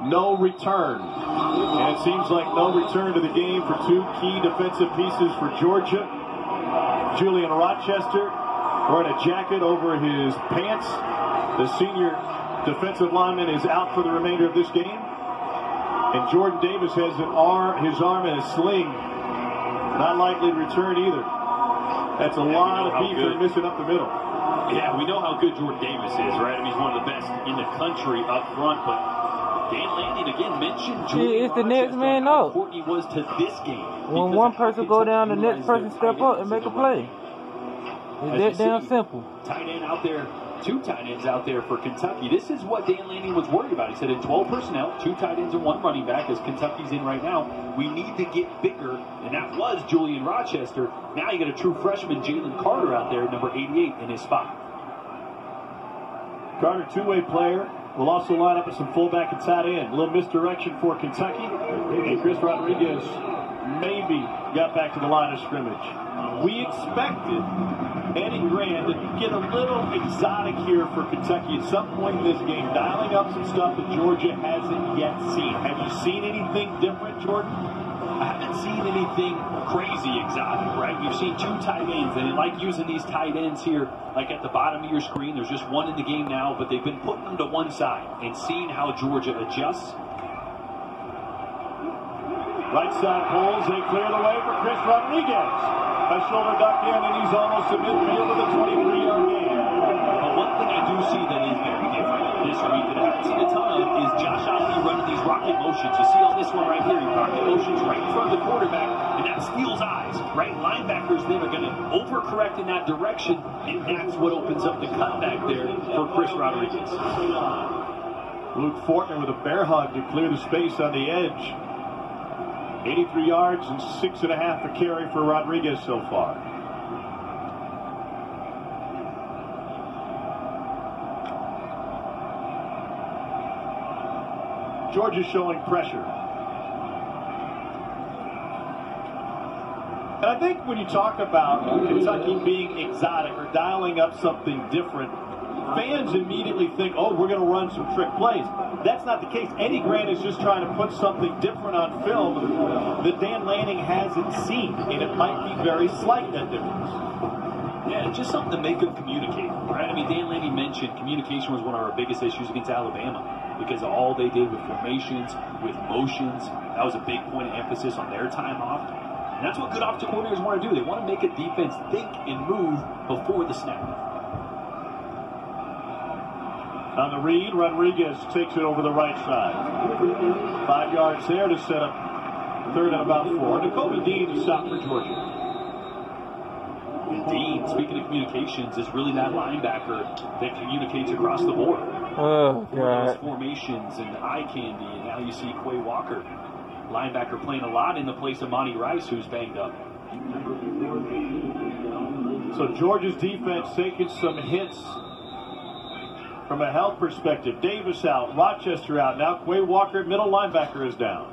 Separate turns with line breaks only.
no return. And it seems like no return to the game for two key defensive pieces for Georgia. Julian Rochester wearing a jacket over his pants. The senior defensive lineman is out for the remainder of this game. And Jordan Davis has his arm in a sling. Not likely to return either. That's a lot of beef they're missing up the middle.
Yeah, we know how good Jordan Davis is, right? I mean, he's one of the best in the country up front, but Dan Lanning again mentioned Julian
it's the next man up.
How important he was to this game.
When one person go down, the next person step up and make a play. It's that damn simple.
Tight end out there, two tight ends out there for Kentucky. This is what Dan Lanning was worried about. He said in 12 personnel, two tight ends and one running back, as Kentucky's in right now. We need to get bigger, and that was Julian Rochester. Now you got a true freshman, Jalen Carter, out there, number 88 in his spot.
Carter, two-way player, will also line up with some fullback and tight end. A little misdirection for Kentucky, and Chris Rodriguez maybe got back to the line of scrimmage. We expected Eddie Grand to get a little exotic here for Kentucky at some point in this game, dialing up some stuff that Georgia hasn't yet seen. Have you seen anything different, Jordan?
I haven't seen anything crazy exotic, right? You've seen two tight ends, and they like using these tight ends here, like at the bottom of your screen. There's just one in the game now, but they've been putting them to one side and seeing how Georgia adjusts.
Right side pulls, they clear the way for Chris Rodriguez. A shoulder duck in, and he's almost at midfield of the 23-yard gain.
But one thing I do see that is very different this week that I haven't seen a ton of is Josh Otley running these rocket motions. You see on this one right here, he rocket motions right in front of the quarterback, and that steals eyes, right? Linebackers then are going to overcorrect in that direction, and that's what opens up the cutback there for Chris Rodriguez.
Luke Fortner with a bear hug to clear the space on the edge. 83 yards and 6.5 a carry for Rodriguez so far. Georgia's showing pressure. And I think when you talk about Kentucky being exotic or dialing up something different, fans immediately think, oh, we're going to run some trick plays. That's not the case. Eddie Grant is just trying to put something different on film that Dan Lanning hasn't seen, and it might be very slight, that difference.
Yeah, just something to make them communicate, right? I mean, Dan Lanning mentioned communication was one of our biggest issues against Alabama because of all they did with formations, with motions. That was a big point of emphasis on their time off. And that's what good offensive coordinators want to do. They want to make a defense think and move before the snap.
On the read, Rodriguez takes it over the right side. 5 yards there to set up third and about 4. Nakobe Dean to stop for Georgia.
Dean, speaking of communications, is really that linebacker that communicates across the board.
Oh, God.
Formations and eye candy, and now you see Quay Walker, linebacker, playing a lot in the place of Monty Rice, who's banged up.
So Georgia's defense taking some hits from a health perspective. Davis out, Rochester out. Now Quay Walker, middle linebacker, is down.